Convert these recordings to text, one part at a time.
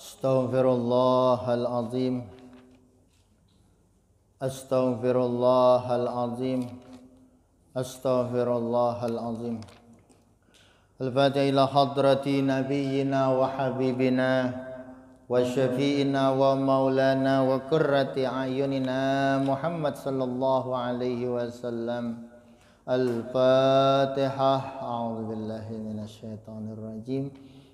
Astaghfirullahalazim. Astaghfirullahalazim. Astaghfirullahalazim. Al-Fatiha ila hadrati nabiyyina wa habibina wa syafi'ina wa maulana wa qurrati ayunina Muhammad sallallahu alaihi wasallam. Al-Fatihah. A'udzu billahi minasyaitonir rajim.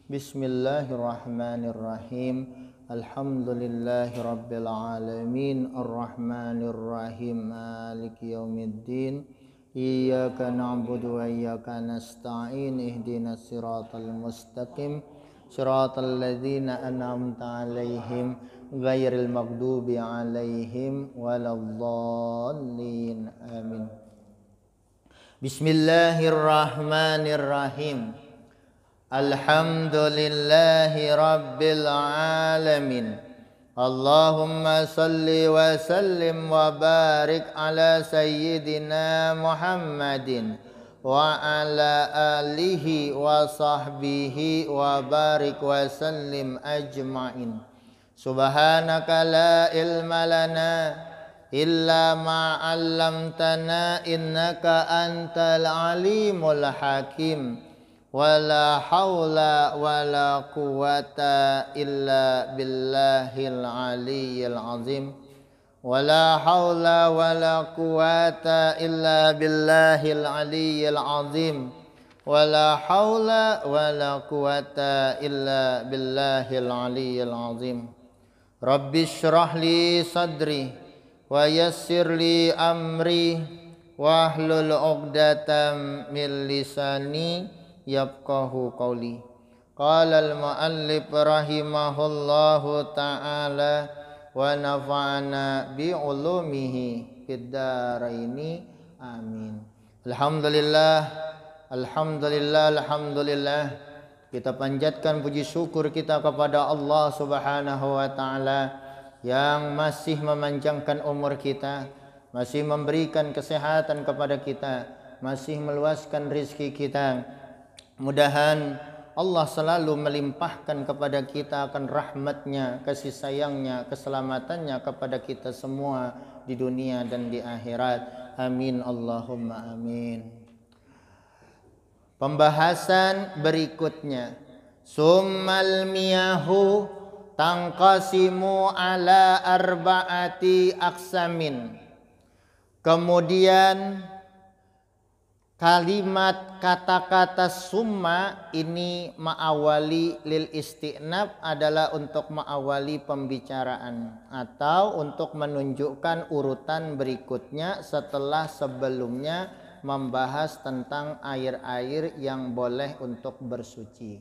Bismillahirrahmanirrahim. Alhamdulillahi rabbil alamin. Arrahmanirrahim. Maliki yaumiddin. Iyyaka na'budu wa iyyaka nasta'in. Ihdinas siratal mustaqim. Siratal ladzina an'amta 'alaihim ghairil maghdubi 'alaihim waladdallin. Amin. Bismillahirrahmanirrahim. Alhamdulillahi rabbil alamin. Allahumma salli wa sallim wa barik ala sayyidina Muhammadin wa ala alihi wa sahbihi wa barik wa sallim ajma'in. Subhanaka la ilma lana illa ma 'allamtana innaka antal alimul hakim. Wala haula wala quwata illa billahil aliyyil azim. Wala haula wala quwata illa billahil aliyyil azim. Wala haula wala quwata illa billahil aliyyil azim. Rabbi shrah li sadri wa yassir li amri wahlul 'uqdatam min lisani yafqahu qawli. Qala al-muallif rahimahullahu ta'ala wa nafa'ana bi ulumihi fid dharaini amin. Alhamdulillah, alhamdulillah, alhamdulillah. Kita panjatkan puji syukur kita kepada Allah Subhanahu wa taala yang masih memanjangkan umur kita, masih memberikan kesehatan kepada kita, masih meluaskan rezeki kita. Mudahan Allah selalu melimpahkan kepada kita akan rahmatnya, kasih sayangnya, keselamatannya kepada kita semua di dunia dan di akhirat. Amin Allahumma amin. Pembahasan berikutnya, summal miyahu tangqasimu ala arba'ati aqsamin. Kemudian kalimat kata-kata summa ini ma'awali lil isti'nab adalah untuk ma'awali pembicaraan atau untuk menunjukkan urutan berikutnya setelah sebelumnya membahas tentang air-air yang boleh untuk bersuci.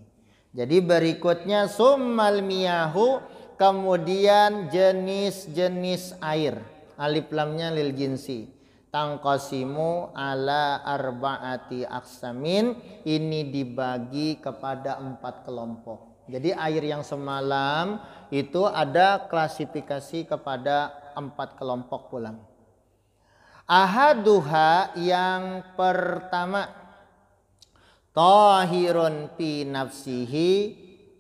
Jadi berikutnya summal miyahu, kemudian jenis-jenis air. Alif lamnya lil jinsi. Tangqasimu ala arba'ati aqsamin, ini dibagi kepada 4 kelompok. Jadi air yang semalam itu ada klasifikasi kepada 4 kelompok pula. Ahaduha, yang pertama, tahirun fi nafsihi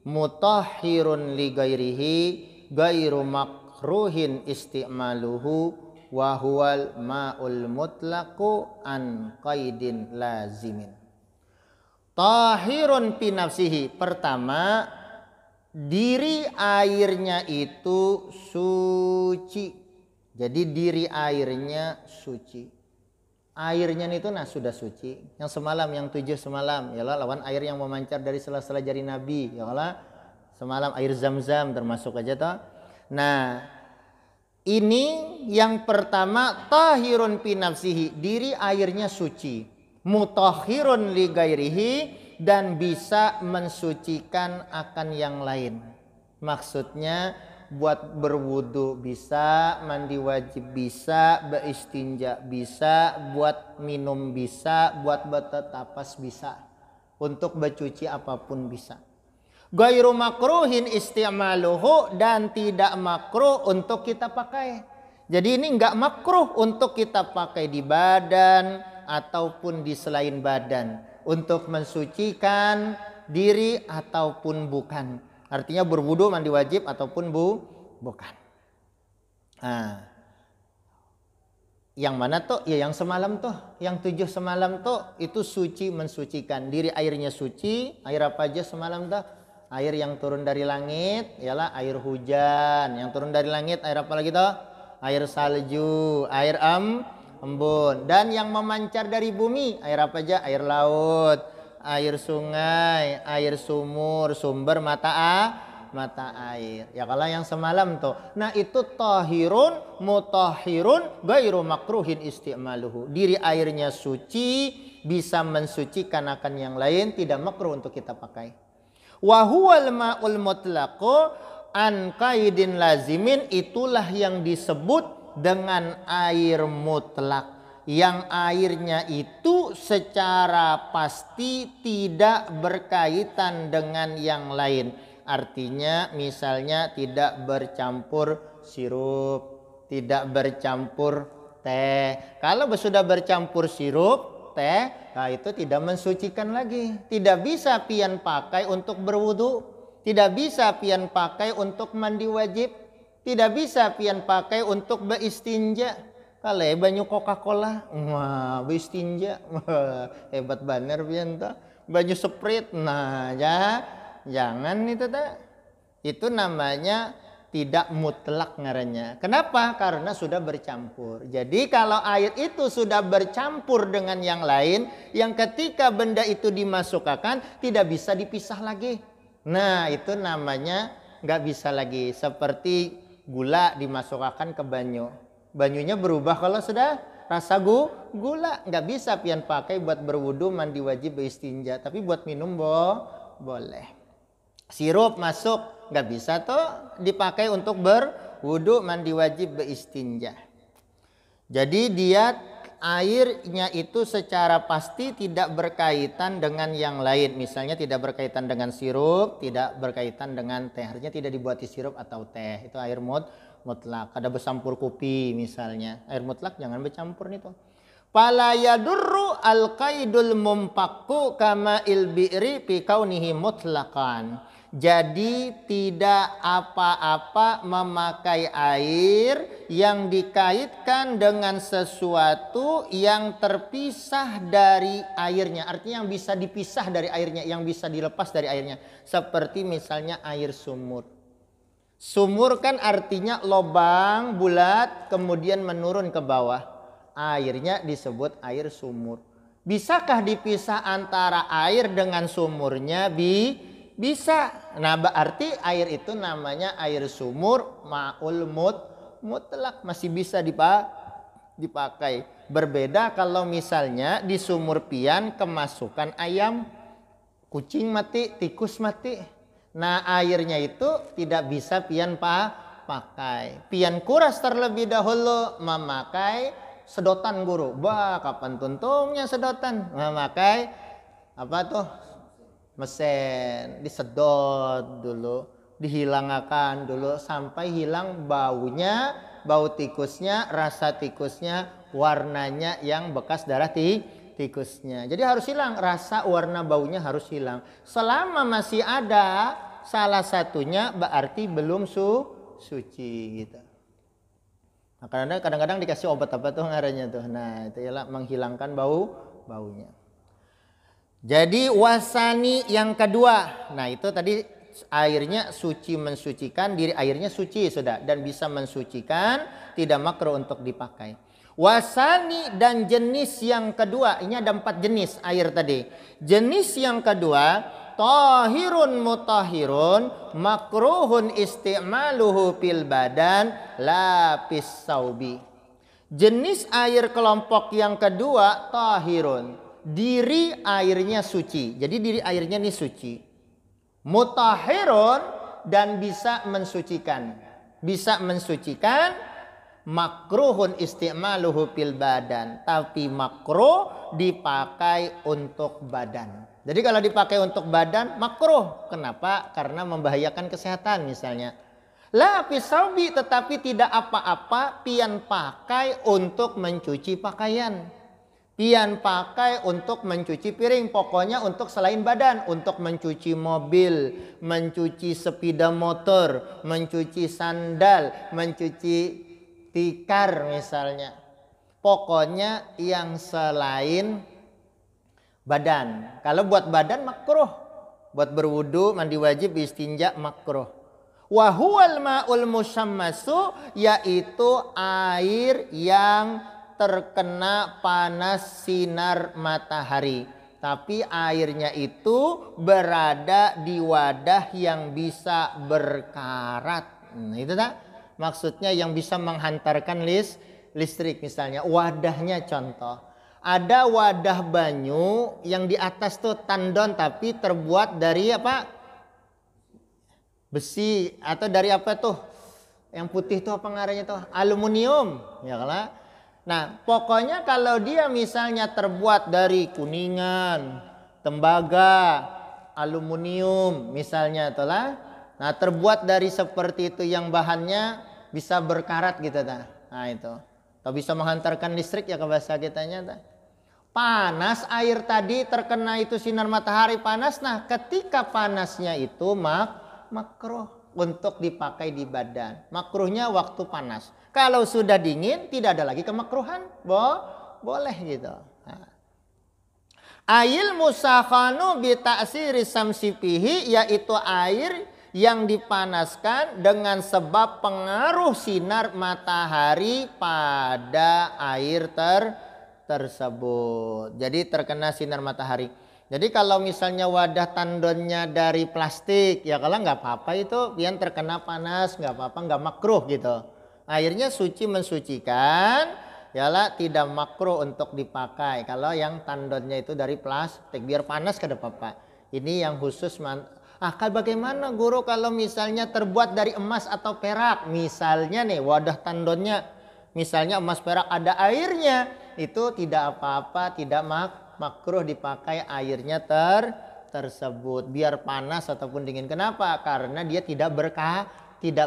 mutahhirun li ghairihi ghairu makruhin isti'maluhu wa huwal ma'ul mutlaqu an qaidin lazimin. Tahirun fi nafsihi, pertama, diri airnya itu suci. Jadi diri airnya suci. Airnya itu sudah suci. Yang semalam, yang 7 semalam, yalah lawan air yang memancar dari sela-sela jari Nabi, yalah semalam air Zam-Zam termasuk aja toh. Nah, ini yang pertama, tahirun fi nafsihi, diri airnya suci, mutahhirun li ghairihi, dan bisa mensucikan akan yang lain. Maksudnya buat berwudu bisa, mandi wajib bisa, beristinja bisa, buat minum bisa, buat bertetapas bisa, untuk bercuci apapun bisa. Ghairu makruhin isti'maluhu, dan tidak makruh untuk kita pakai. Jadi ini enggak makruh untuk kita pakai di badan ataupun di selain badan untuk mensucikan diri ataupun bukan. Artinya berwudu, mandi wajib ataupun bukan. Nah, yang mana tuh? Ya yang semalam tuh, yang 7 semalam tuh itu suci mensucikan. Diri airnya suci, air apa aja semalam tuh? Air yang turun dari langit, ialah air hujan. Yang turun dari langit air apa lagi tuh? Air salju, air embun. Dan yang memancar dari bumi, air apa aja? Air laut, air sungai, air sumur, sumber mata air. Ya kalau yang semalam tuh. Nah itu tahirun mutahhirun gairu makruhin isti'maluhu. Diri airnya suci, bisa mensucikan akan yang lain, tidak makruh untuk kita pakai. Wa huwal ma'ul mutlaqu an qaidin lazimin, itulah yang disebut dengan air mutlak. Yang airnya itu secara pasti tidak berkaitan dengan yang lain. Artinya misalnya tidak bercampur sirup, tidak bercampur teh. Kalau sudah bercampur sirup, teh, nah itu tidak mensucikan lagi. Tidak bisa pian pakai untuk berwudu, tidak bisa pian pakai untuk mandi wajib, tidak bisa pian pakai untuk beristinja. Kalau banyu Coca-Cola, wah beristinja, wah, hebat bener pian tuh. Banyu Sprite, nah ya. Jangan itu tak. Itu namanya tidak mutlak ngarannya. Kenapa? Karena sudah bercampur. Jadi kalau air itu sudah bercampur dengan yang lain, yang ketika benda itu dimasukkan tidak bisa dipisah lagi. Nah itu namanya nggak bisa lagi. Seperti gula dimasukkan ke banyu. Banyunya berubah kalau sudah rasa gula. Nggak bisa pian pakai buat berwudu, mandi wajib, beristinja. Tapi buat minum boleh. Sirup masuk, nggak bisa tuh dipakai untuk berwudu, mandi wajib, beristinja. Jadi dia airnya itu secara pasti tidak berkaitan dengan yang lain. Misalnya tidak berkaitan dengan sirup, tidak berkaitan dengan teh. Artinya tidak dibuati sirup atau teh. Itu air mutlak. Ada bercampur kopi misalnya. Air mutlak jangan bercampur nih tuh. Fala yadurru al-qaidul mumpakku kama il-bi'ri fi kaunihi mutlaqan. Jadi tidak apa-apa memakai air yang dikaitkan dengan sesuatu yang terpisah dari airnya. Artinya yang bisa dipisah dari airnya, yang bisa dilepas dari airnya. Seperti misalnya air sumur. Sumur kan artinya lubang bulat kemudian menurun ke bawah. Airnya disebut air sumur. Bisakah dipisah antara air dengan sumurnya? Bisa. Nah berarti air itu namanya air sumur ma'ul mutlak, masih bisa dipakai. Berbeda kalau misalnya di sumur pian kemasukan ayam, kucing mati, tikus mati. Nah airnya itu tidak bisa pian pakai. Pian kuras terlebih dahulu memakai sedotan guru. Bah kapan tuntungnya sedotan? Memakai apa tuh? Mesin, disedot dulu, dihilangkan dulu sampai hilang baunya, bau tikusnya, rasa tikusnya, warnanya yang bekas darah tikusnya. Jadi harus hilang, rasa warna baunya harus hilang. Selama masih ada salah satunya berarti belum suci gitu. Nah, kadang-kadang dikasih obat apa tuh ngarannya tuh. Nah, itu ialah menghilangkan baunya. Jadi wasani yang kedua. Nah itu tadi airnya suci mensucikan, diri airnya suci sudah dan bisa mensucikan, tidak makruh untuk dipakai. Wasani dan jenis yang kedua, ini ada 4 jenis air tadi. Jenis yang kedua, tahirun mutahhirun makruhun isti'maluhu fil badan lapis saubi. Jenis air kelompok yang kedua tahirun. Diri airnya suci. Jadi diri airnya ini suci. Mutahhirun dan bisa mensucikan. Bisa mensucikan, makruhun isti'maluhu fil badan. Tapi makruh dipakai untuk badan. Jadi kalau dipakai untuk badan makruh. Kenapa? Karena membahayakan kesehatan misalnya. La fisaubi, tetapi tidak apa-apa pian pakai untuk mencuci pakaian. Pian pakai untuk mencuci piring, pokoknya untuk selain badan, untuk mencuci mobil, mencuci sepeda motor, mencuci sandal, mencuci tikar misalnya. Pokoknya yang selain badan. Kalau buat badan makruh. Buat berwudu, mandi wajib, istinja makruh. Wa huwal ma'ul musammasu, yaitu air yang terkena panas sinar matahari, tapi airnya itu berada di wadah yang bisa berkarat. Nah, itu tak maksudnya, yang bisa menghantarkan listrik. Misalnya wadahnya, contoh ada wadah banyu yang di atas tuh tandon tapi terbuat dari apa, besi, atau dari apa tuh yang putih tuh, apa ngarannya tuh, aluminium ya kalau. Nah, pokoknya kalau dia misalnya terbuat dari kuningan, tembaga, aluminium misalnya itulah. Nah, terbuat dari seperti itu yang bahannya bisa berkarat gitu ta. Nah, itu. Atau bisa menghantarkan listrik ya ke bahasa kitanya ta. Panas air tadi terkena itu sinar matahari panas. Nah, ketika panasnya itu makruh untuk dipakai di badan. Makruhnya waktu panas. Kalau sudah dingin tidak ada lagi kemakruhan. Boleh gitu. Nah. Ail musakhanu bi ta'siri samsi fihi, yaitu air yang dipanaskan dengan sebab pengaruh sinar matahari pada air tersebut. Jadi terkena sinar matahari. Jadi kalau misalnya wadah tandonnya dari plastik, ya kalau nggak apa-apa itu, yang terkena panas nggak apa-apa, nggak makruh gitu. Airnya suci mensucikan, yalah tidak makruh untuk dipakai. Kalau yang tandonnya itu dari plastik, biar panas kada apa-apa. Ini yang khusus. Bagaimana guru kalau misalnya terbuat dari emas atau perak? Misalnya nih wadah tandonnya, misalnya emas perak ada airnya, itu tidak apa-apa, tidak makruh dipakai airnya tersebut. Biar panas ataupun dingin. Kenapa? Karena dia tidak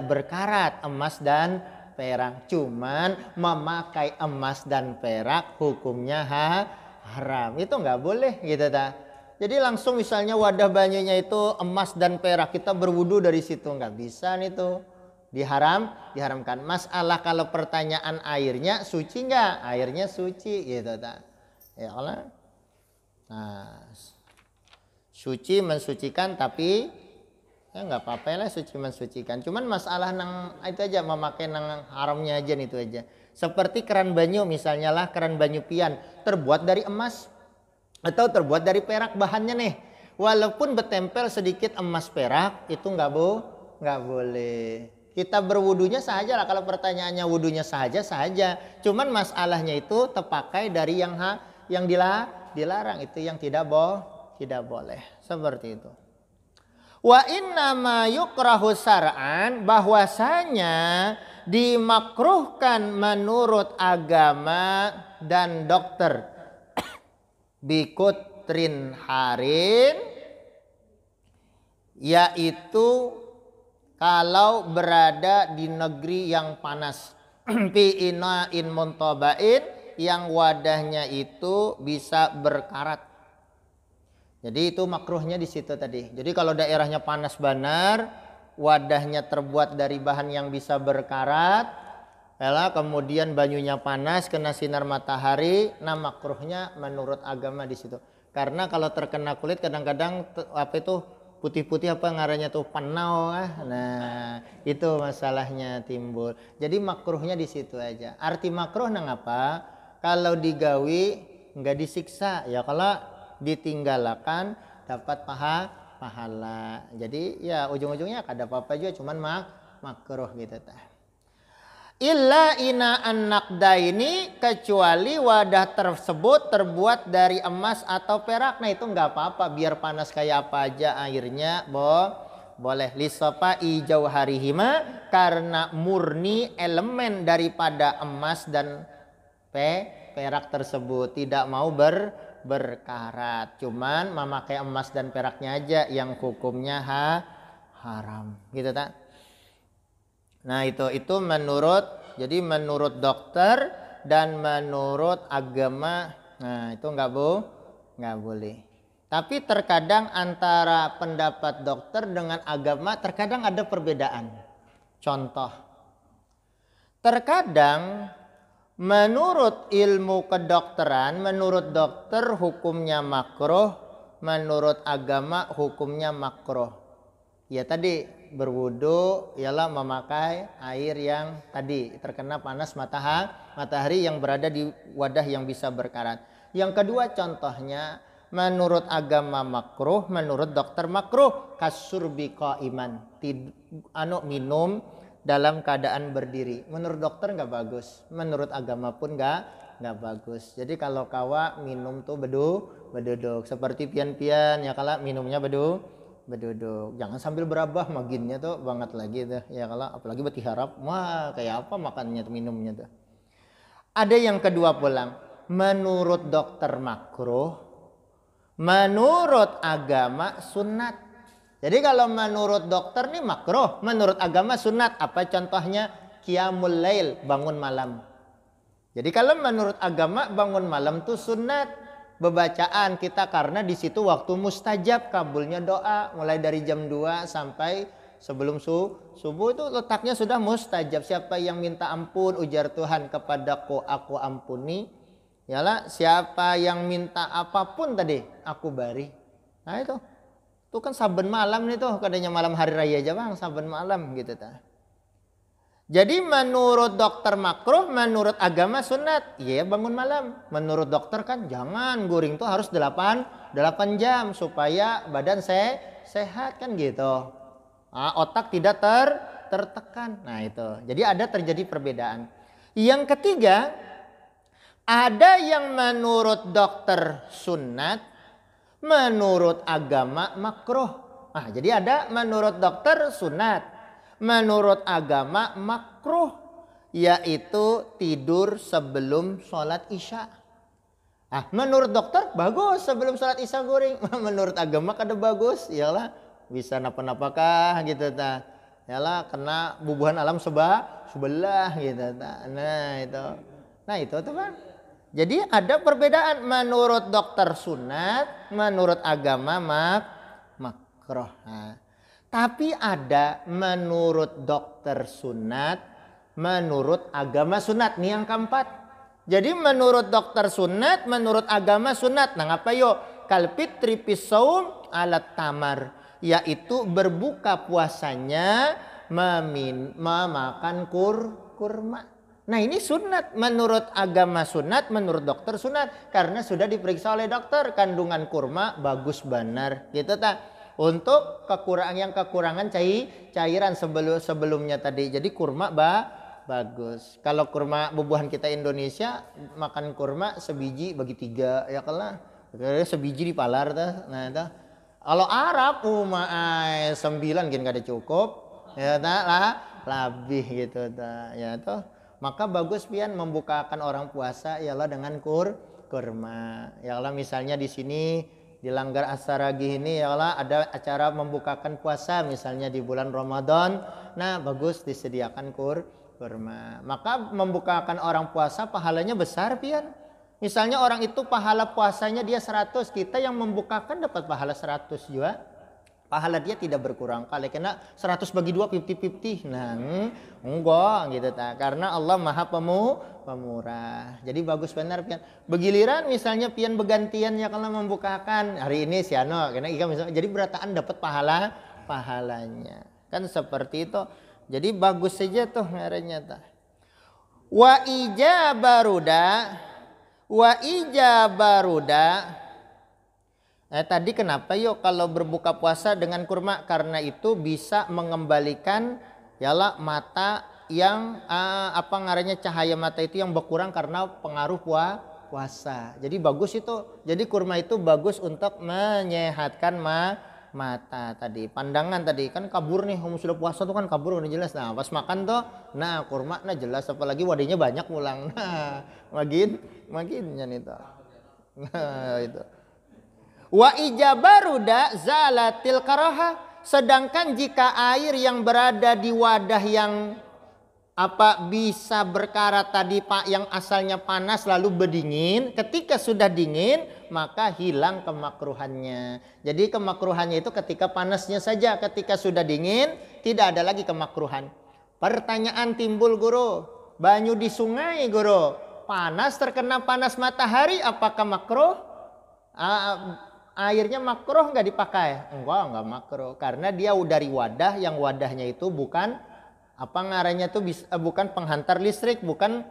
berkarat emas dan perak. Cuman memakai emas dan perak hukumnya haram. Itu nggak boleh gitu ta. Jadi langsung misalnya wadah banyunya itu emas dan perak, kita berwudu dari situ, nggak bisa nih tuh. Diharamkan. Masalah kalau pertanyaan airnya suci nggak? Airnya suci gitu ta. Ya Allah. Nah, suci mensucikan, tapi ya nggak apa-apa lah suci mensucikan. Cuman masalah nang itu aja, memakai nang haramnya aja itu aja. Seperti keran banyu misalnya lah, keran banyu pian terbuat dari emas atau terbuat dari perak bahannya nih. Walaupun bertempel sedikit emas perak itu nggak boleh. Kita berwudunya saja lah. Kalau pertanyaannya wudunya saja. Cuman masalahnya itu terpakai dari yang dilarang, itu yang tidak boleh. Seperti itu. Wa inna ma yukrahu syar'an, bahwasanya dimakruhkan menurut agama dan dokter. Bikutrin harin, yaitu kalau berada di negeri yang panas. Fi ina'in muntabain, yang wadahnya itu bisa berkarat. Jadi itu makruhnya di situ tadi. Jadi kalau daerahnya panas benar, wadahnya terbuat dari bahan yang bisa berkarat, kemudian banyunya panas, kena sinar matahari, nah makruhnya menurut agama di situ. Karena kalau terkena kulit kadang-kadang apa itu putih-putih, apa ngarannya tuh, panau. Nah, itu masalahnya timbul. Jadi makruhnya di situ aja. Arti makruh nang apa? Kalau digawi nggak disiksa, ya kalau ditinggalkan dapat pahala. Jadi ya ujung-ujungnya kada apa-apa juga, cuman makruh gitu tah. Illa ina an-naqda ini, kecuali wadah tersebut terbuat dari emas atau perak. Nah itu nggak apa-apa, biar panas kayak apa aja airnya boleh. Lisopa ijau harihima, karena murni elemen daripada emas dan perak tersebut, tidak mau berkarat. Cuman memakai emas dan peraknya aja yang hukumnya haram gitu tak. Nah itu menurut dokter dan menurut agama Nah, itu nggak boleh. Tapi terkadang antara pendapat dokter dengan agama terkadang ada perbedaan. Contoh, terkadang menurut ilmu kedokteran, menurut dokter hukumnya makruh, menurut agama hukumnya makruh. Ya tadi berwudu ialah memakai air yang tadi terkena panas matahari yang berada di wadah yang bisa berkarat. Yang kedua contohnya, menurut agama makruh, menurut dokter makruh, kasurbi qaiman, minum dalam keadaan berdiri. Menurut dokter nggak bagus, menurut agama pun nggak bagus. Jadi kalau kawa minum tuh beduduk, seperti pian-pian ya, kalau minumnya beduduk. Jangan sambil berabah maginnya tuh banget lagi tuh ya, kalau apalagi bertiharap, wah kayak apa makannya tuh, minumnya tuh. Ada yang kedua pulang, menurut dokter makruh, menurut agama sunat. Jadi kalau menurut dokter nih makruh, menurut agama sunat. Apa contohnya? Qiyamul lail, bangun malam. Jadi kalau menurut agama bangun malam tuh sunat. Bebacaan kita karena di situ waktu mustajab, kabulnya doa mulai dari jam 2 sampai sebelum subuh itu letaknya sudah mustajab. Siapa yang minta ampun, ujar Tuhan, kepadaku aku ampuni. Yalah, siapa yang minta apapun tadi aku bari. Nah itu kan saben malam nih tuh, kadangnya malam hari raya aja bang, saben malam gitu ta. Jadi menurut dokter makruh, menurut agama sunat. Iya bangun malam. Menurut dokter kan jangan, guring tuh harus 8 jam supaya badan sehat kan gitu. Nah, otak tidak tertekan. Nah itu. Jadi ada terjadi perbedaan. Yang ketiga, ada yang menurut dokter sunat, menurut agama makruh. Nah, jadi ada menurut dokter sunat, menurut agama makruh, yaitu tidur sebelum sholat isya. Nah, menurut dokter bagus sebelum sholat isya guring. Menurut agama kada bagus, iyalah bisa napa-napakah gitu ta. Iyalah kena bubuhan alam sebelah gitu ta. Nah itu tuh Bang. Jadi ada perbedaan menurut dokter sunat, menurut agama makruh. Nah, tapi ada menurut dokter sunat, menurut agama sunat. Nih yang keempat. Jadi menurut dokter sunat, menurut agama sunat. Nah ngapa yuk? Kalfitri pisaum alat tamar. Yaitu berbuka puasanya memakan kurma. Nah ini sunat, menurut agama sunat, menurut dokter sunat. Karena sudah diperiksa oleh dokter, kandungan kurma bagus benar. Gitu tak? Untuk kekurangan cairan sebelumnya tadi. Jadi kurma bagus. Kalau kurma bubuhan kita Indonesia, makan kurma sebiji bagi 3 ya kalah. Sebiji dipalar tuh. Nah itu. Kalau Arab 9 gini kada cukup. Ya lah lebih gitu ta. Ya tuh. Maka bagus pian membukakan orang puasa ialah dengan kurma. Ya Allah misalnya di sini di Langgar Asaragi ini ya Allah ada acara membukakan puasa misalnya di bulan Ramadan. Nah bagus disediakan kurma. Maka membukakan orang puasa pahalanya besar pian. Misalnya orang itu pahala puasanya dia 100, kita yang membukakan dapat pahala 100 juga. Pahala dia tidak berkurang. Kalau kena 100 bagi 2 50-50. Nah, enggak gitu ta. Karena Allah Maha pemurah. Jadi bagus benar pian. Begiliran misalnya pian begantian ya kalau membukakan hari ini si ano karena ikan misalnya jadi berataan dapat pahalanya. Kan seperti itu. Jadi bagus saja tuh ngarannya ta. Wa ijabaruda. Tadi kenapa yuk kalau berbuka puasa dengan kurma? Karena itu bisa mengembalikan yalah mata yang cahaya mata itu yang berkurang karena pengaruh puasa. Jadi bagus itu. Jadi kurma itu bagus untuk menyehatkan mata tadi. Pandangan tadi kan kabur nih, kamu sudah puasa tuh kan kabur udah jelas. Nah pas makan tuh, nah kurma nah jelas, apalagi wadahnya banyak pulang. Nah makin itu. Nah itu. Wa ijabaruda zalatil karaha. Sedangkan jika air yang berada di wadah yang Apa bisa berkarat tadi Pak yang asalnya panas lalu berdingin? Ketika sudah dingin maka hilang kemakruhannya. Jadi kemakruhannya itu ketika panasnya saja. Ketika sudah dingin tidak ada lagi kemakruhan. Pertanyaan timbul guru. Banyu di sungai guru. Panas terkena panas matahari apakah makruh? Airnya makruh nggak dipakai? Enggak makruh. Karena dia dari wadah yang wadahnya itu bukan apa ngarannya tuh bukan penghantar listrik, bukan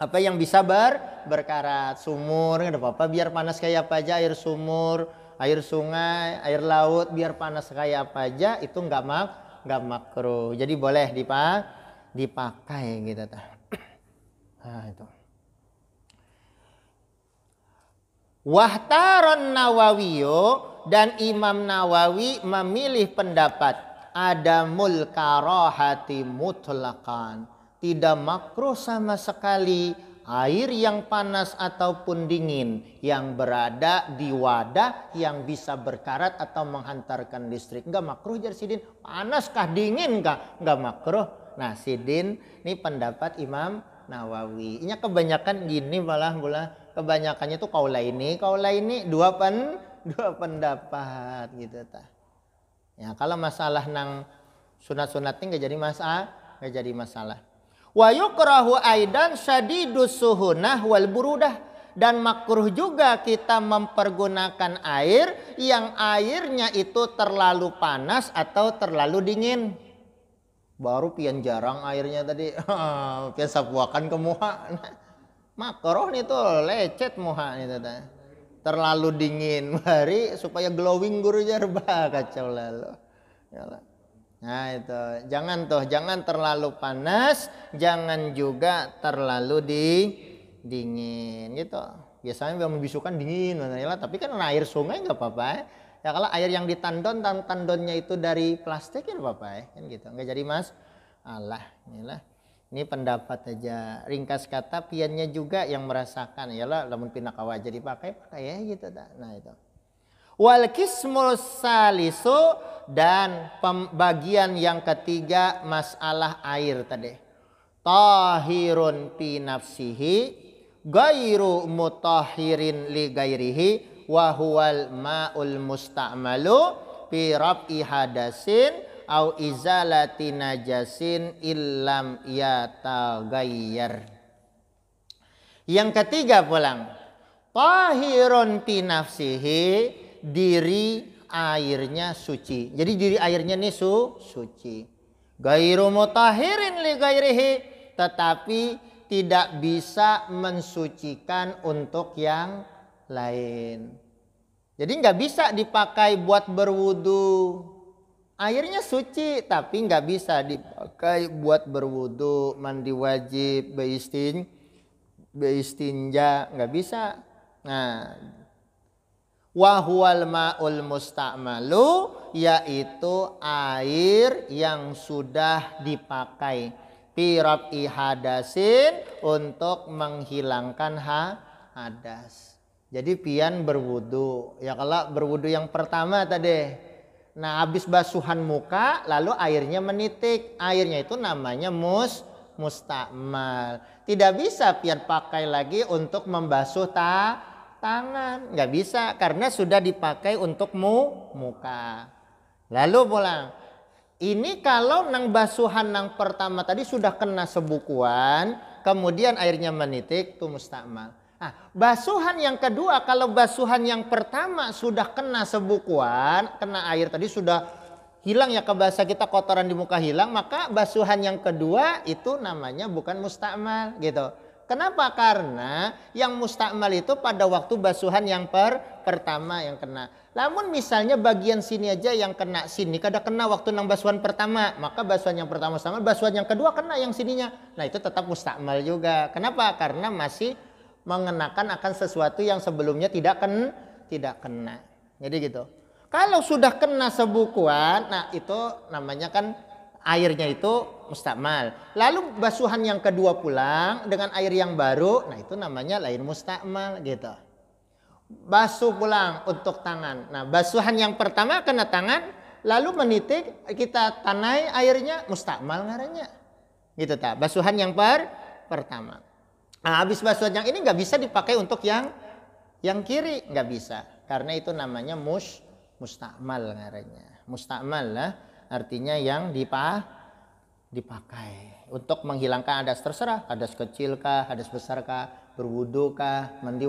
apa yang bisa berkarat. Sumur nggak apa-apa biar panas kayak apa aja, air sumur, air sungai, air laut biar panas kayak apa aja itu nggak makruh. Jadi boleh dipakai gitu tah. Nah itu. Wahtaron Nawawiyo, dan Imam Nawawi memilih pendapat adamul karahati mutlaqan, tidak makruh sama sekali air yang panas ataupun dingin yang berada di wadah yang bisa berkarat atau menghantarkan listrik. Enggak makruh jar Sidin. Panaskah dinginkah? Enggak makruh. Nah Sidin ini pendapat Imam Nawawi. Ini kebanyakan gini malah kebanyakannya tuh kaula ini dua pendapat gitu tah. Ya kalau masalah nang sunat-sunatnya nggak jadi masalah. Wa yukrahu aidan syadidus suhunah wal burudah, dan makruh juga kita mempergunakan air yang airnya itu terlalu panas atau terlalu dingin. Baru pian jarang airnya tadi pian sapuakan ke muha. Makruh nih tuh lecet muha nih tadi. Terlalu dingin mari supaya glowing guru jarba kacau lalu. Nah itu jangan terlalu panas, jangan juga terlalu dingin gitu. Biasanya yang membisukan dingin tapi kan air sungai nggak apa-apa ya. Ya kalau air yang tandonnya itu dari plastik ya nggak apa-apa ya kan gitu, nggak jadi inilah. Ini pendapat aja, ringkas kata piannya juga yang merasakan ya lah, lamun pinakawa jadi pakai ya gitu dah. Nah itu. Wal kismul salisu, dan pembagian yang ketiga masalah air tadi. Tahirun fi nafsihi gairu mutahhirin li gairihi wa huwal ma'ul musta'malu fi rab'i hadasin au izalati najasin illam yataghayyar. Yang ketiga pulang, tahirun fi nafsihi, diri airnya suci. Jadi diri airnya nih suci. Gairu mutahirin li gairihi, tetapi tidak bisa mensucikan untuk yang lain. Jadi nggak bisa dipakai buat berwudu. Airnya suci tapi nggak bisa dipakai buat berwudu, mandi wajib, beistinja nggak bisa. Nah, wahual ma'ul musta'malu, yaitu air yang sudah dipakai pirab'i hadasin, untuk menghilangkan hadas. Jadi pian berwudu ya, kalau berwudu yang pertama tadi. Nah habis basuhan muka lalu airnya menitik, airnya itu namanya mustakmal. Tidak bisa pian pakai lagi untuk membasuh tangan, nggak bisa karena sudah dipakai untuk muka. Lalu pulang, ini kalau nang basuhan nang pertama tadi sudah kena sebukuan, kemudian airnya menitik, itu mustakmal. Nah, basuhan yang kedua, kalau basuhan yang pertama sudah kena sebukuan, kena air tadi sudah hilang ya, ke bahasa kita kotoran di muka hilang, maka basuhan yang kedua itu namanya bukan mustakmal gitu. Kenapa? Karena yang mustakmal itu pada waktu basuhan yang pertama yang kena. Namun misalnya bagian sini aja yang kena, sini kada kena waktu nang basuhan pertama, maka basuhan yang pertama sama, basuhan yang kedua kena yang sininya. Nah itu tetap mustakmal juga. Kenapa? Karena masih mengenakan akan sesuatu yang sebelumnya tidak kena. Jadi gitu. Kalau sudah kena sebukuan, nah itu namanya kan airnya itu mustakmal. Lalu basuhan yang kedua pulang dengan air yang baru, nah itu namanya lain mustakmal gitu. Basuh pulang untuk tangan. Nah basuhan yang pertama kena tangan, lalu menitik kita tanai airnya, mustakmal ngarannya. Gitu tak. Basuhan yang pertama. Nah, habis basuhan yang ini nggak bisa dipakai untuk yang kiri, nggak bisa. Karena itu namanya mustakmal ngarannya. Mustakmal lah artinya yang dipakai untuk menghilangkan hadas, terserah hadas kecil kah, hadas besar kah, berwudu kah, mandi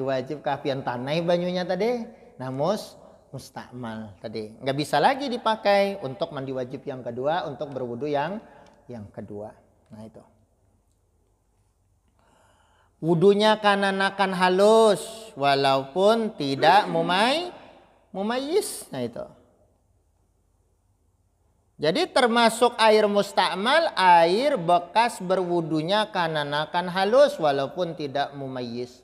wajib kah, pian tanai banyunya tadi. Nah, mustakmal tadi nggak bisa lagi dipakai untuk mandi wajib yang kedua, untuk berwudu yang kedua. Nah, itu wudunya kananakan halus walaupun tidak mumayyiz. Nah, itu jadi termasuk air mustakmal, air bekas berwudunya kananakan halus walaupun tidak mumayyiz.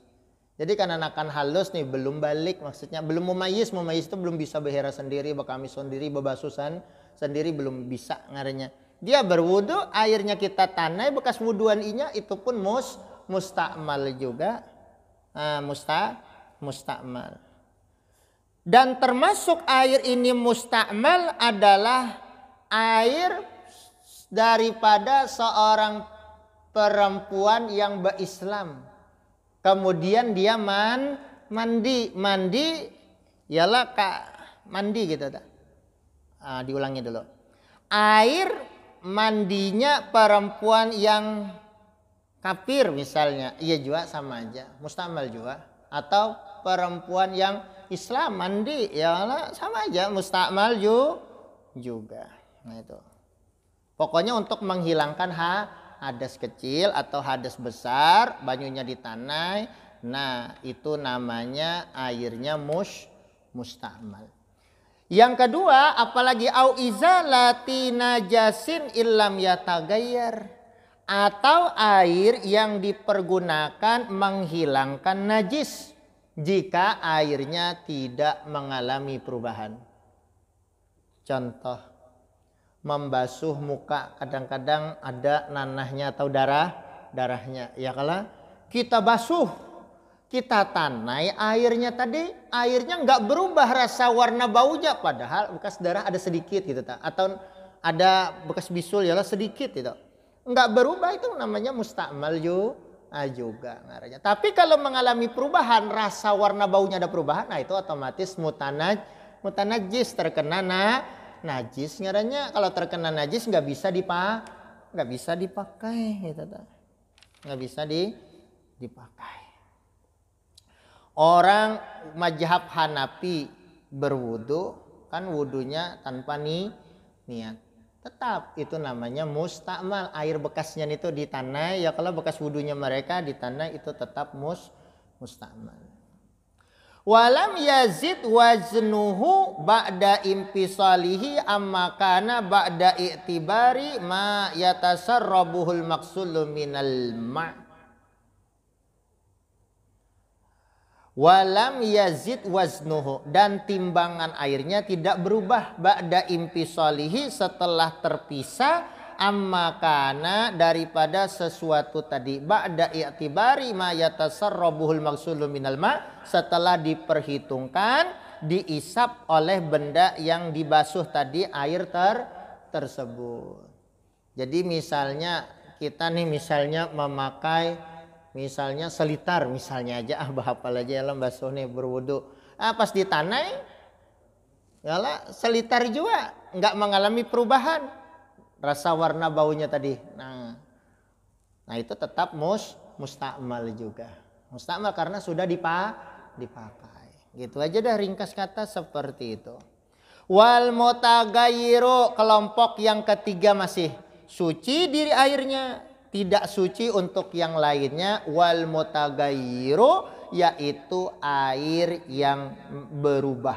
Jadi kananakan halus nih belum balik, maksudnya belum mumayyiz. Mumayyiz itu belum bisa behera sendiri, bekami sendiri, bebasusan sendiri, belum bisa ngarannya. Dia berwudu, airnya kita tanai, bekas wuduan inya itu pun mustakmal juga. Mustakmal. Dan termasuk air ini mustakmal adalah air daripada seorang perempuan yang berislam. Kemudian dia mandi ialah mandi gitu tak. Diulangi dulu. Air mandinya perempuan yang kafir misalnya, iya juga sama aja, mustakmal juga. Atau perempuan yang Islam mandi, ialah sama aja, mustakmal juga. Nah, itu. Pokoknya untuk menghilangkan hadas kecil atau hadas besar, banyunya ditanai. Nah, itu namanya airnya mustakmal. Yang kedua, apalagi au izalati najasin illam yatagayyar, atau air yang dipergunakan menghilangkan najis jika airnya tidak mengalami perubahan. Contoh, membasuh muka kadang-kadang ada nanahnya atau darahnya. Ya kalau kita basuh, kita tanai airnya tadi, airnya nggak berubah rasa warna baunya, padahal bekas darah ada sedikit gitu tak, atau ada bekas bisul ya sedikit gitu, nggak berubah, itu namanya mustakmal juga ngarannya. Tapi kalau mengalami perubahan, rasa warna baunya ada perubahan, nah itu otomatis mutanajis, terkena najis ngarannya. Kalau terkena najis nggak bisa dipakai gitu tak, nggak bisa dipakai. Orang mazhab Hanafi berwudu kan wudunya tanpa niat, tetap itu namanya mustakmal. Air bekasnya itu ditanai, ya kalau bekas wudunya mereka ditanai itu tetap mustakmal. Walam yazid waznuhu ba'da impisalihi amma kana ba'da i'tibari ma yatasarrabuhul maqsulu minal ma'. Walam yazid waznuhu, dan timbangan airnya tidak berubah ba'da impisalihi, setelah terpisah, amma kana daripada sesuatu tadi, ba'da i'tibari ma yatasarrabuhul maghsulu minal ma, setelah diperhitungkan diisap oleh benda yang dibasuh tadi air tersebut. Jadi misalnya kita nih misalnya memakai misalnya selitar misalnya aja, bahapal aja ya basuh nih berwudu, pas ditanai yalah selitar juga nggak mengalami perubahan rasa warna baunya tadi. Nah itu tetap mustakmal juga, mustakmal karena sudah dipakai. Gitu aja dah ringkas kata seperti itu. Wal mutagayyiru, kelompok yang ketiga masih suci diri airnya, tidak suci untuk yang lainnya. Wal mutagayyiru, yaitu air yang berubah.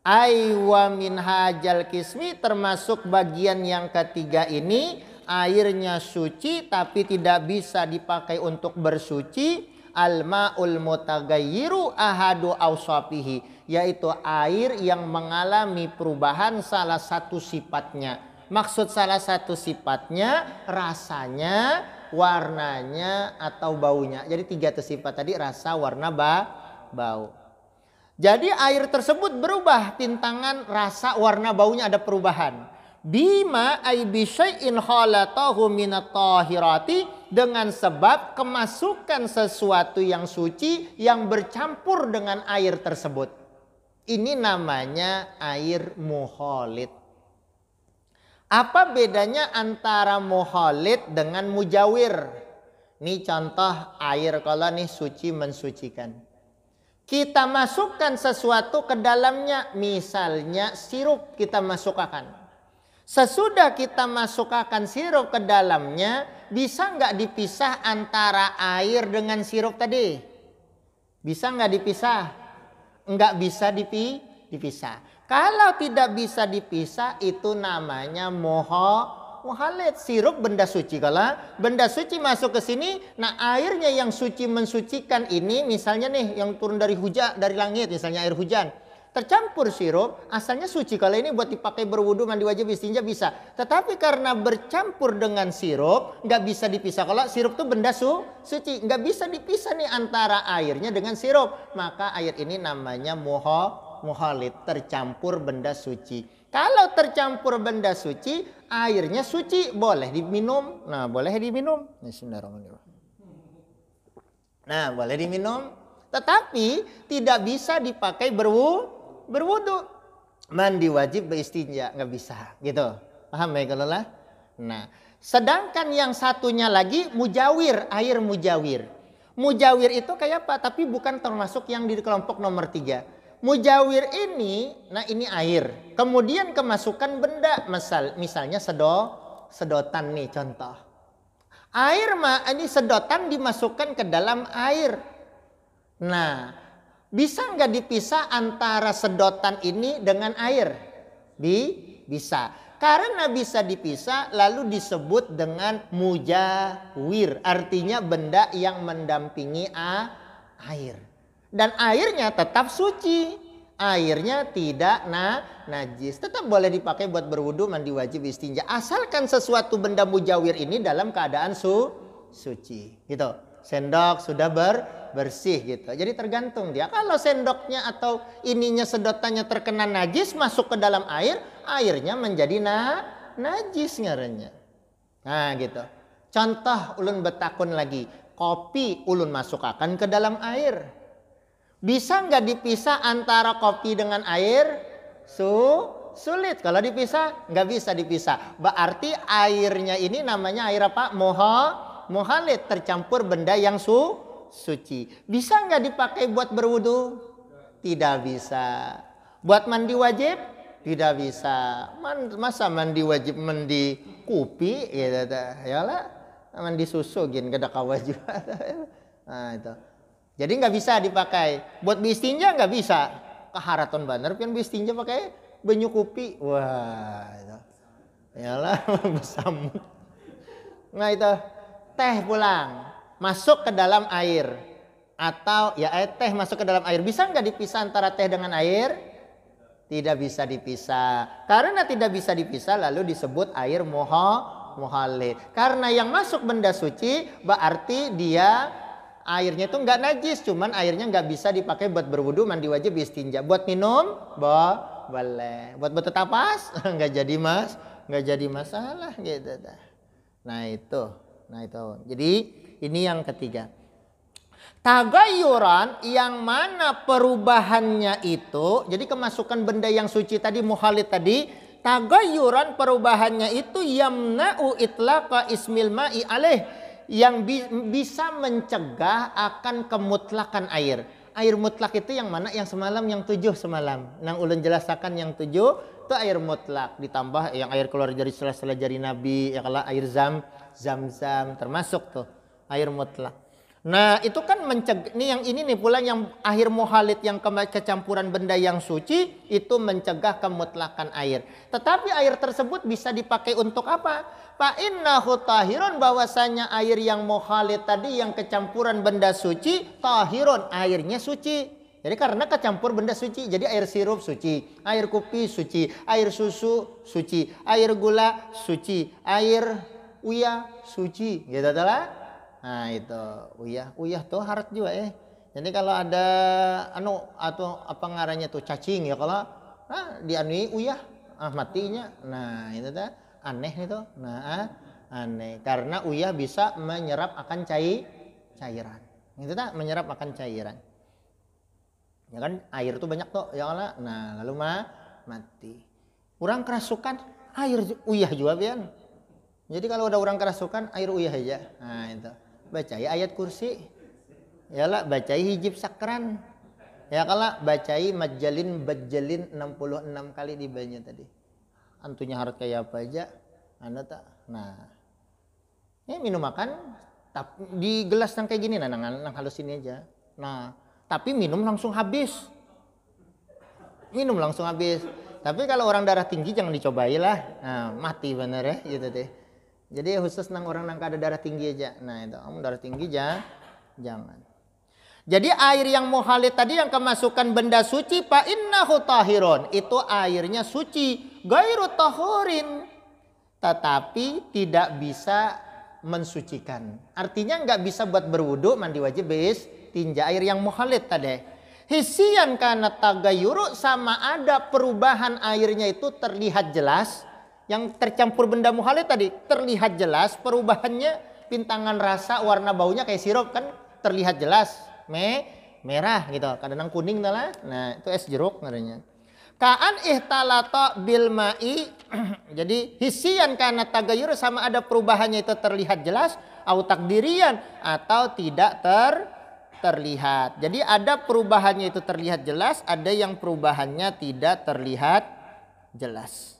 Aywa min hajal kismi, termasuk bagian yang ketiga ini, airnya suci tapi tidak bisa dipakai untuk bersuci. Al-ma'ul mutagayyiru ahadu awsafihi, yaitu air yang mengalami perubahan salah satu sifatnya. Maksud salah satu sifatnya rasanya, warnanya, atau baunya. Jadi 3 sifat tadi, rasa, warna, bau. Jadi air tersebut berubah, tintangan, rasa, warna, baunya ada perubahan. Bima ay bisyai'in khalatahu minat tahirati, dengan sebab kemasukan sesuatu yang suci yang bercampur dengan air tersebut. Ini namanya air mukhalid. Apa bedanya antara mukhalid dengan mujawir? Ini contoh air kalau nih suci mensucikan. Kita masukkan sesuatu ke dalamnya, misalnya sirup kita masukkan. Sesudah kita masukkan sirup ke dalamnya, bisa nggak dipisah antara air dengan sirup tadi? Bisa nggak dipisah? Nggak bisa dipisah. Kalau tidak bisa dipisah, itu namanya mukhalid. Sirup benda suci. Kalau benda suci masuk ke sini, nah airnya yang suci mensucikan ini, misalnya nih yang turun dari hujan, dari langit, misalnya air hujan. Tercampur sirup, asalnya suci. Kalau ini buat dipakai berwudu, mandi wajib, istinja bisa. Tetapi karena bercampur dengan sirup, nggak bisa dipisah. Kalau sirup itu benda suci, nggak bisa dipisah nih antara airnya dengan sirup. Maka air ini namanya mukhalid, tercampur benda suci. Kalau tercampur benda suci, airnya suci, boleh diminum. Nah, boleh diminum. Bismillahirrahmanirrahim. Nah, boleh diminum. Tetapi tidak bisa dipakai berwudu, mandi wajib, beristinja nggak bisa, gitu. Paham ya kalau lah? Nah, sedangkan yang satunya lagi mujawir, air mujawir. Mujawir itu kayak apa? Tapi bukan termasuk yang di kelompok nomor 3. Mujawir ini, nah ini air. Kemudian kemasukan benda, misalnya sedotan nih contoh. Air ini sedotan dimasukkan ke dalam air. Nah, bisa nggak dipisah antara sedotan ini dengan air? Bisa. Karena bisa dipisah, lalu disebut dengan mujawir. Artinya benda yang mendampingi air. Dan airnya tetap suci. Airnya tidak najis. Tetap boleh dipakai buat berwudu, mandi wajib, istinja. Asalkan sesuatu benda mujawir ini dalam keadaan suci. Gitu. Sendok sudah bersih gitu. Jadi tergantung dia. Kalau sendoknya atau ininya sedotannya terkena najis, masuk ke dalam air, airnya menjadi najis ngarannya. Nah gitu. Contoh ulun betakun lagi. Kopi ulun masukkan ke dalam air. Bisa nggak dipisah antara kopi dengan air? Sulit. Kalau dipisah, nggak bisa dipisah. Berarti airnya ini namanya air apa? Mukhalid, tercampur benda yang suci. Bisa nggak dipakai buat berwudu? Tidak bisa. Buat mandi wajib? Tidak bisa. Masa mandi wajib mandi kopi? Gitu. Yalah, mandi susu gin kada kawa juga. Nah itu. Jadi nggak bisa dipakai. Buat bistinja nggak bisa. Kaharaton bener pian bistinja pakai banyu kopi. Wah itu. Yalah besamuk. Nah itu. Teh pulang masuk ke dalam air, atau ya teh masuk ke dalam air, bisa nggak dipisah antara teh dengan air? Tidak bisa dipisah. Karena tidak bisa dipisah, lalu disebut air mukhalid. Karena yang masuk benda suci, berarti dia airnya itu nggak najis, cuman airnya nggak bisa dipakai buat berwudu, mandi wajib, istinja. Buat minum boleh. Buat bertetapas nggak jadi masalah gitu. Nah itu. Jadi ini yang ketiga. Tagayyuran, yang mana perubahannya itu, jadi kemasukan benda yang suci tadi, mukhalid tadi, tagayyuran perubahannya itu yamna'u itlaqa ismil ma'i alaih, yang bisa mencegah akan kemutlakan air. Air mutlak itu yang mana? Yang semalam, yang 7 semalam. Nang ulun jelaskan yang 7 itu air mutlak, ditambah yang air keluar dari sela-sela jari Nabi, ya kalau air zam-zam termasuk tuh air mutlak. Nah itu kan mencegah. Yang ini nih pula yang air mukhalid, yang kecampuran benda yang suci, itu mencegah kemutlakan air. Tetapi air tersebut bisa dipakai untuk apa? Fa innahu tahirun, bahwasanya air yang mukhalid tadi yang kecampuran benda suci, tahirun, airnya suci. Jadi karena kecampur benda suci, jadi air sirup suci, air kopi suci, air susu suci, air gula suci, air uyah suci, gitu lah. Nah itu uyah tuh harat juga Jadi kalau ada atau apa ngarannya tuh cacing ya, kalau dianui uyah, matinya. Nah itu dah aneh itu. Nah aneh karena uyah bisa menyerap akan cairan. Itu dah menyerap akan cairan. Ya kan air tuh banyak tuh ya Allah. Nah lalu mati. Orang kerasukan air uyah juga pian. Jadi kalau ada orang kerasukan air uyah aja. Nah itu bacai ayat kursi. Yalah bacai hijib sakran. Ya kalau bacai majalin bajalin 66 kali di banyak tadi. Antunya harus kayak apa aja. Anda tak. Nah. Ya minum makan di gelas yang kayak gini nah nang halus ini aja. Nah, tapi minum langsung habis. Minum langsung habis. Tapi kalau orang darah tinggi jangan dicobai lah. Nah, mati bener ya gitu deh. Jadi khusus nang orang nang ada darah tinggi aja. Nah, itu kamu darah tinggi jangan. Jadi air yang muhalid tadi yang kemasukan benda suci fa innahu tahirun. Itu airnya suci, gairu tahurin. Tetapi tidak bisa mensucikan. Artinya nggak bisa buat berwudu, mandi wajib bis tinja air yang muhalid tadi. Hisian karena tagayuru sama ada perubahan airnya itu terlihat jelas. Yang tercampur benda muhalid tadi terlihat jelas perubahannya, pintangan rasa, warna baunya kayak sirup kan terlihat jelas. Merah gitu, kadang kuning lah. Nah, itu es jeruk namanya. Kaan ihtalata bil ma'i. Jadi hisian karena tagayur sama ada perubahannya itu terlihat jelas, au takdirian atau tidak terlihat. Jadi ada perubahannya itu terlihat jelas, ada yang perubahannya tidak terlihat jelas.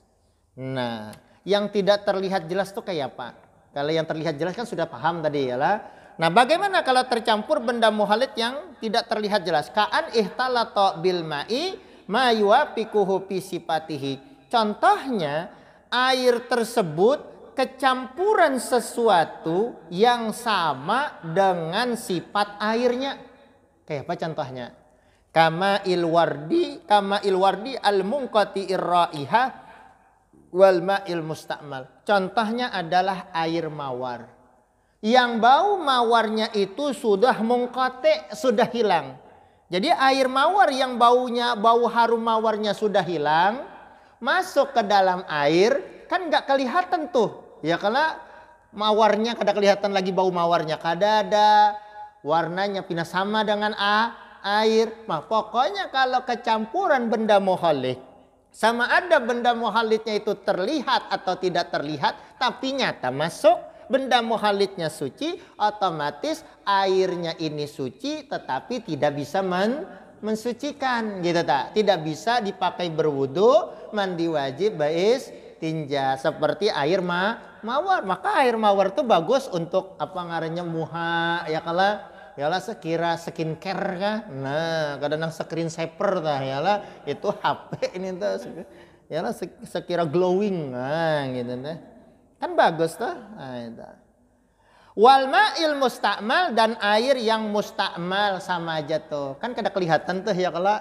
Nah, yang tidak terlihat jelas tuh kayak apa? Kalau yang terlihat jelas kan sudah paham tadi ya lah. Nah, bagaimana kalau tercampur benda muhalid yang tidak terlihat jelas? Kaan ihtalata bil ma'i ma yuwafiquhu fi sifatihi. Contohnya air tersebut kecampuran sesuatu yang sama dengan sifat airnya. Kayak apa contohnya? Kama ilwardi al munqati irraiha wal ma'il musta'mal. Contohnya adalah air mawar. Yang bau mawarnya itu sudah munqati, sudah hilang. Jadi air mawar yang bau harum mawarnya sudah hilang, masuk ke dalam air kan nggak kelihatan tuh. Ya karena mawarnya kada kelihatan lagi bau mawarnya, kada ada warnanya pindah sama dengan air. Nah, pokoknya kalau kecampuran benda muhalid sama ada benda muhalidnya itu terlihat atau tidak terlihat tapi nyata masuk benda muhalidnya suci, otomatis airnya ini suci tetapi tidak bisa mensucikan gitu tak. Tidak bisa dipakai berwudu, mandi wajib bais tinja seperti air mawar. Maka air mawar itu bagus untuk apa ngarannya muha ya kalau yalah sekira skincare kah. Nah, kadang screen saver tah yalah itu HP ini tuh yalah sekira glowing nah gitu teh. Kan bagus tuh. Nah, wal ma'il musta'mal dan air yang musta'mal sama aja tuh. Kan kada kelihatan tuh ya kalau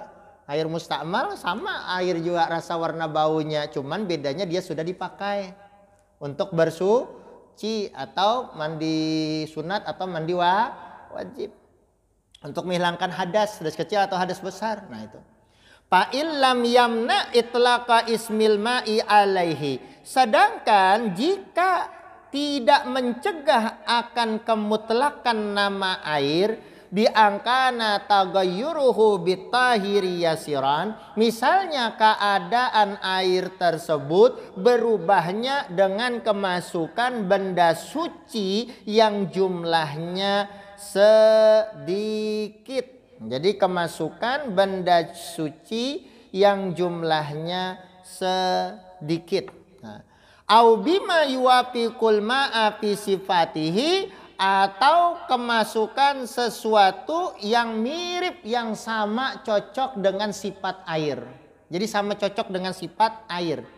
air musta'mal sama air juga rasa warna baunya. Cuman bedanya dia sudah dipakai untuk bersuci atau mandi sunat atau mandi wajib. Untuk menghilangkan hadas kecil atau hadas besar. Nah itu. Fa'il lam yamna itlaqa ismil ma'i alaihi. Sedangkan jika tidak mencegah akan kemutlakan nama air biangkana tagayyuruhu bitahiri yasiran, misalnya keadaan air tersebut berubahnya dengan kemasukan benda suci yang jumlahnya sedikit. Jadi kemasukan benda suci yang jumlahnya sedikit. Au bima yuwafiqul ma'a fi sifatihi, atau kemasukan sesuatu yang mirip yang sama cocok dengan sifat air. Jadi sama cocok dengan sifat air.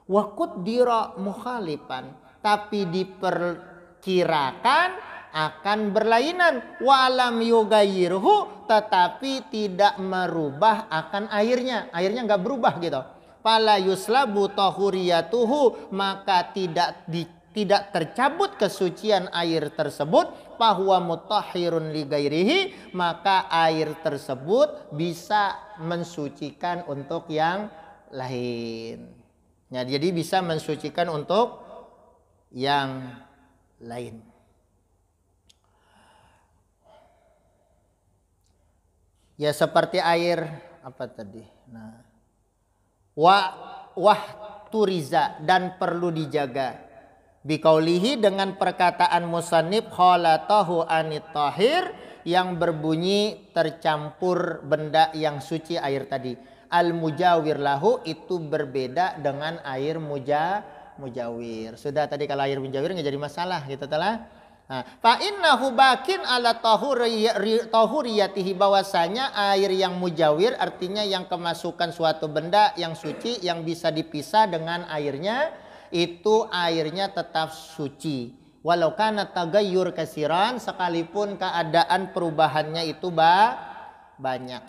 Wa qaddira mukhalifan, tapi diperkirakan akan berlainan, walam yugayyirhu, tetapi tidak merubah akan airnya nggak berubah gitu. Fala yuslabu tahuriyatuhu, maka tidak tercabut kesucian air tersebut. Bahwa mutahhirun li ghairihi, maka air tersebut bisa mensucikan untuk yang lain. Ya, jadi bisa mensucikan untuk yang lain. Ya seperti air apa tadi? Nah, wah turiza dan perlu dijaga. Biqaulihi dengan perkataan musannif khalatahu anit tahir yang berbunyi tercampur benda yang suci air tadi. Al mujawir lahu itu berbeda dengan air mujawir. Sudah tadi kalau air mujawir nggak jadi masalah gitu telah. Fa innahu bakin ala tahuriyatihi bahwasanya air yang mujawir artinya yang kemasukan suatu benda yang suci yang bisa dipisah dengan airnya itu airnya tetap suci. Walau kana tagayyur kasiran sekalipun keadaan perubahannya itu banyak.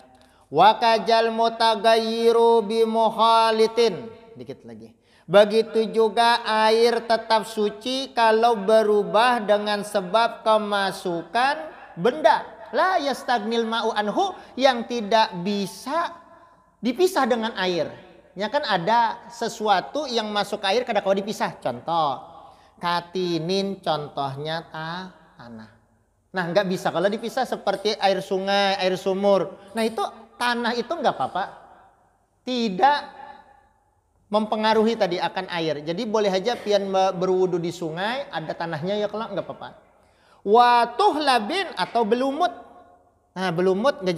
Wa kajal mutagayyiru bimukhalitin. Dikit lagi. Begitu juga air tetap suci kalau berubah dengan sebab kemasukan benda. La yastagnil ma'u anhu yang tidak bisa dipisah dengan air. Ya kan ada sesuatu yang masuk ke air kadang-kadang dipisah. Contoh, katinin contohnya tanah. Nah nggak bisa kalau dipisah seperti air sungai, air sumur. Nah itu tanah itu nggak apa-apa. Tidak mempengaruhi tadi akan air. Jadi boleh aja pian berwudu di sungai, ada tanahnya ya kalau nggak apa-apa. Watuh labin atau belumut. Nah belumut nggak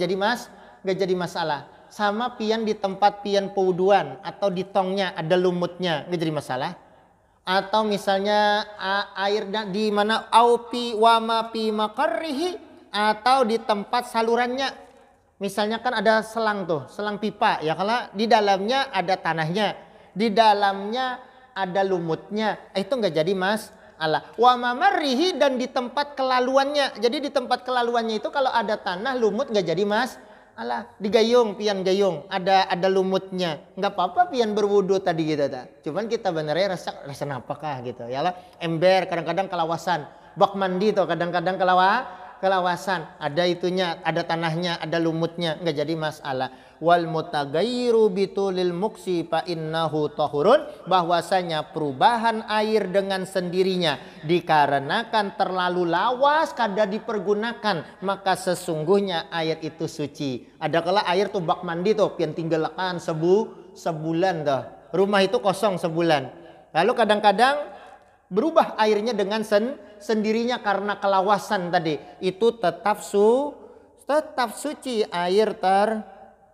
jadi masalah. Sama pian di tempat pian pewuduan atau di tongnya ada lumutnya nggak jadi masalah. Atau misalnya air di mana aupi wama pi makarrihi atau di tempat salurannya. Misalnya kan ada selang tuh, selang pipa ya kalau di dalamnya ada tanahnya, di dalamnya ada lumutnya, itu nggak jadi masalah. Wa mamarrihi dan di tempat kelaluannya. Jadi di tempat kelaluannya itu kalau ada tanah lumut nggak jadi masalah. Di gayung, pian gayung ada lumutnya, nggak apa-apa pian berwudu tadi gitu ta. Cuman kita benernya rasa apakah gitu ya lah. Ember kadang-kadang kelawasan, bak mandi tuh kadang-kadang kelawasan, ada itunya, ada tanahnya, ada lumutnya, nggak jadi masalah. Wal mutagayyiru bitulil muksi fa innahu tahurun, bahwasanya perubahan air dengan sendirinya dikarenakan terlalu lawas kada dipergunakan, maka sesungguhnya air itu suci. Ada kala air tuh bak mandi tuh pian tinggalkan sebulan tuh. Rumah itu kosong sebulan. Lalu kadang-kadang berubah airnya dengan sendirinya karena kelawasan tadi, itu tetap suci air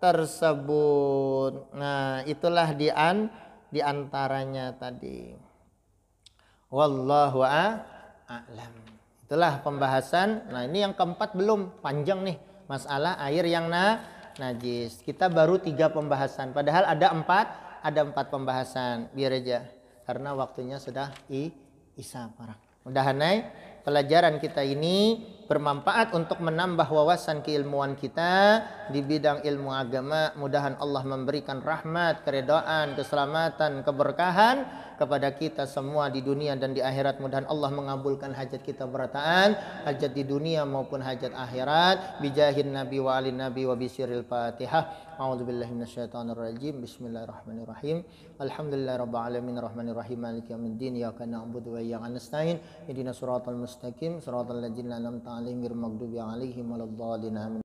tersebut. Nah itulah di antaranya tadi. Wallahu a'lam. Itulah pembahasan. Nah ini yang keempat belum panjang nih, masalah air yang najis. Kita baru 3 pembahasan, padahal ada 4 pembahasan. Biar aja karena waktunya sudah isa parah. Mudah-mudahan pelajaran kita ini bermanfaat untuk menambah wawasan keilmuan kita di bidang ilmu agama. Mudahan Allah memberikan rahmat, keridhaan, keselamatan, keberkahan kepada kita semua di dunia dan di akhirat. Mudahan Allah mengabulkan hajat kita berataan, hajat di dunia maupun hajat akhirat. Bijahin Nabi wa alin Nabi wa bisiril Fatihah. A'udzubillahi minasyaitonirrajim. Bismillahirrahmanirrahim. Alhamdulillahirabbil alamin arrahmanir rahim maliki yaumiddin. Iyyaka na'budu wa iyyaka nasta'in. Ihdinas siratal mustaqim, siratal ladzina an'amta 'alaihim ghairil maghdubi 'alaihim waladdallin.